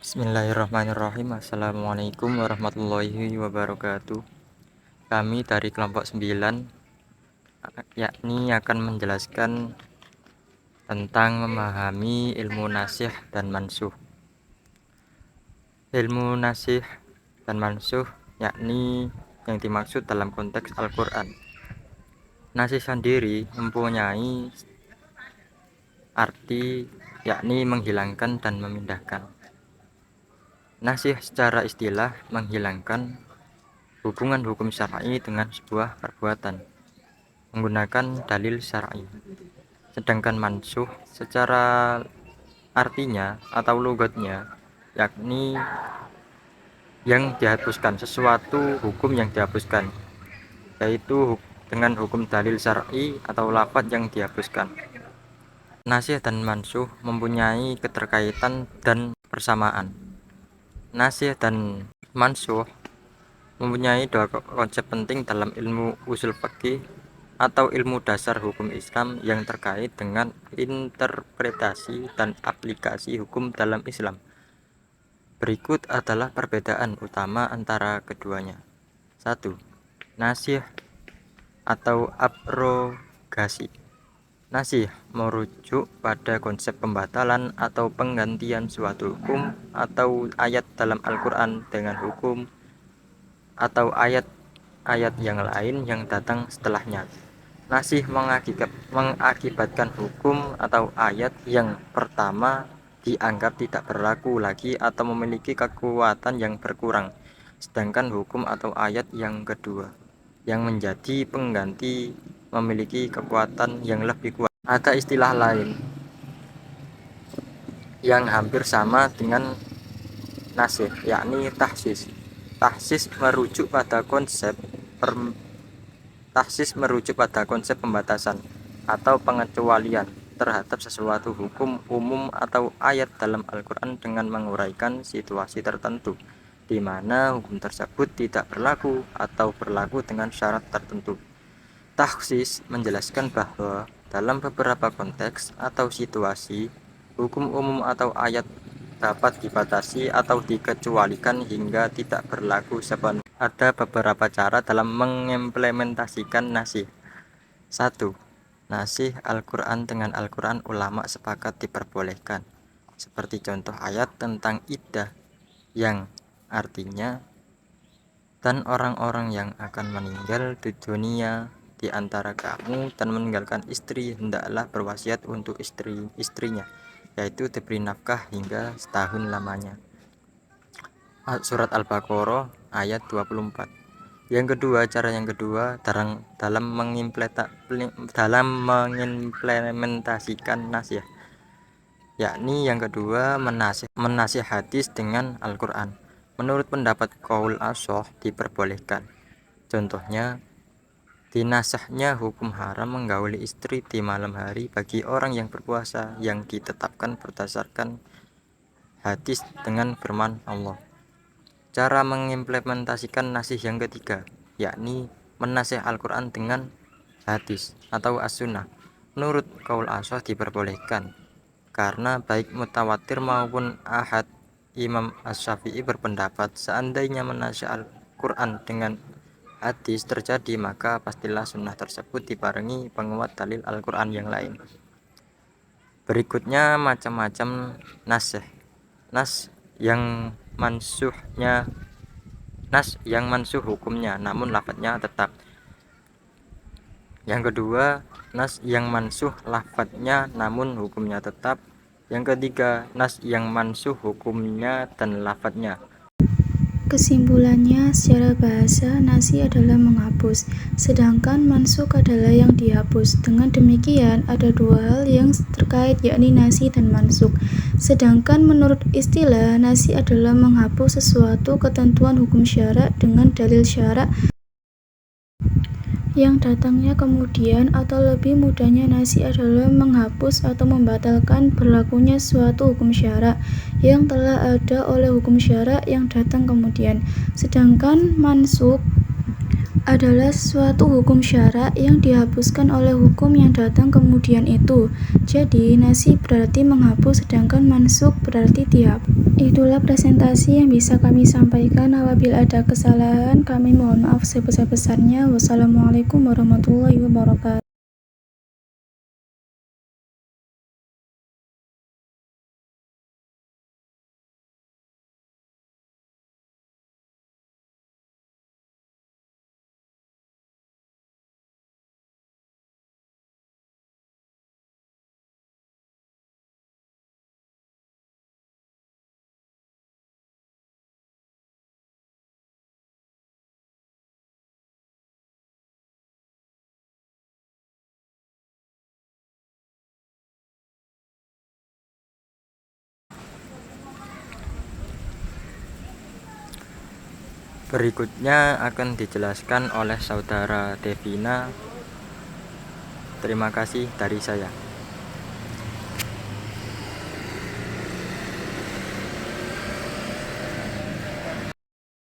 Bismillahirrahmanirrahim. Assalamualaikum warahmatullahi wabarakatuh. Kami dari kelompok 9 yakni akan menjelaskan tentang memahami ilmu nasikh dan mansukh. Ilmu nasikh dan mansukh yakni yang dimaksud dalam konteks Al-Quran. Nasikh sendiri mempunyai arti yakni menghilangkan dan memindahkan. Nasikh secara istilah menghilangkan hubungan hukum syar'i dengan sebuah perbuatan menggunakan dalil syar'i. Sedangkan mansukh secara artinya atau logatnya yakni yang dihapuskan, sesuatu hukum yang dihapuskan, yaitu dengan hukum dalil syar'i atau lafaz yang dihapuskan. Nasikh dan mansukh mempunyai keterkaitan dan persamaan. Nasikh dan mansukh mempunyai dua konsep penting dalam ilmu usul fiqih atau ilmu dasar hukum Islam yang terkait dengan interpretasi dan aplikasi hukum dalam Islam. Berikut adalah perbedaan utama antara keduanya. 1. Nasikh atau abrogasi. Nasikh merujuk pada konsep pembatalan atau penggantian suatu hukum atau ayat dalam Al-Quran dengan hukum atau ayat-ayat yang lain yang datang setelahnya. Nasikh mengakibatkan hukum atau ayat yang pertama dianggap tidak berlaku lagi atau memiliki kekuatan yang berkurang, sedangkan hukum atau ayat yang kedua yang menjadi pengganti memiliki kekuatan yang lebih kuat. Ada istilah lain yang hampir sama dengan nasikh, yakni tahsis. Tahsis merujuk pada konsep pembatasan atau pengecualian terhadap sesuatu hukum umum atau ayat dalam Al-Quran dengan menguraikan situasi tertentu di mana hukum tersebut tidak berlaku atau berlaku dengan syarat tertentu. Tahsis menjelaskan bahwa dalam beberapa konteks atau situasi, hukum umum atau ayat dapat dibatasi atau dikecualikan hingga tidak berlaku sepenuhnya. Ada beberapa cara dalam mengimplementasikan nasikh. 1. Nasikh Al-Quran dengan Al-Quran ulama sepakat diperbolehkan, seperti contoh ayat tentang iddah yang artinya, dan orang-orang yang akan meninggal di dunia di antara kamu dan meninggalkan istri hendaklah berwasiat untuk istrinya, yaitu diberi nafkah hingga setahun lamanya. Surat Al-Baqarah ayat 24. Cara yang kedua dalam mengimplementasikan nasikh, yakni yang kedua menasih hadis dengan Al-Quran. Menurut pendapat qaul ashah diperbolehkan. Contohnya, dinasahnya hukum haram menggauli istri di malam hari bagi orang yang berpuasa yang ditetapkan berdasarkan hadis dengan firman Allah. Cara mengimplementasikan nasikh yang ketiga, yakni menasih Al-Quran dengan hadis atau as-sunnah. Menurut qaul ashah diperbolehkan karena baik mutawatir maupun ahad. Imam Asy-Syafi'i berpendapat seandainya menasih Al-Quran dengan hadis terjadi, maka pastilah sunnah tersebut dibarengi penguat dalil Al-Quran yang lain. Berikutnya macam-macam nasikh. Nas yang mansukh hukumnya namun lafadznya tetap. Yang kedua, nas yang mansukh lafadznya namun hukumnya tetap. Yang ketiga, nas yang mansukh hukumnya dan lafadznya. Kesimpulannya, secara bahasa, nasikh adalah menghapus, sedangkan mansukh adalah yang dihapus. Dengan demikian, ada dua hal yang terkait, yakni nasikh dan mansukh. Sedangkan menurut istilah, nasikh adalah menghapus sesuatu ketentuan hukum syara dengan dalil syara yang datangnya kemudian, atau lebih mudahnya nasikh adalah menghapus atau membatalkan berlakunya suatu hukum syara yang telah ada oleh hukum syara yang datang kemudian. Sedangkan mansukh adalah suatu hukum syara yang dihapuskan oleh hukum yang datang kemudian itu. Jadi, nasi berarti menghapus sedangkan mansuk berarti dihapus. Itulah presentasi yang bisa kami sampaikan. Apabila ada kesalahan, kami mohon maaf sebesar-besarnya. Wassalamualaikum warahmatullahi wabarakatuh. Berikutnya akan dijelaskan oleh Saudara Devina. Terima kasih dari saya.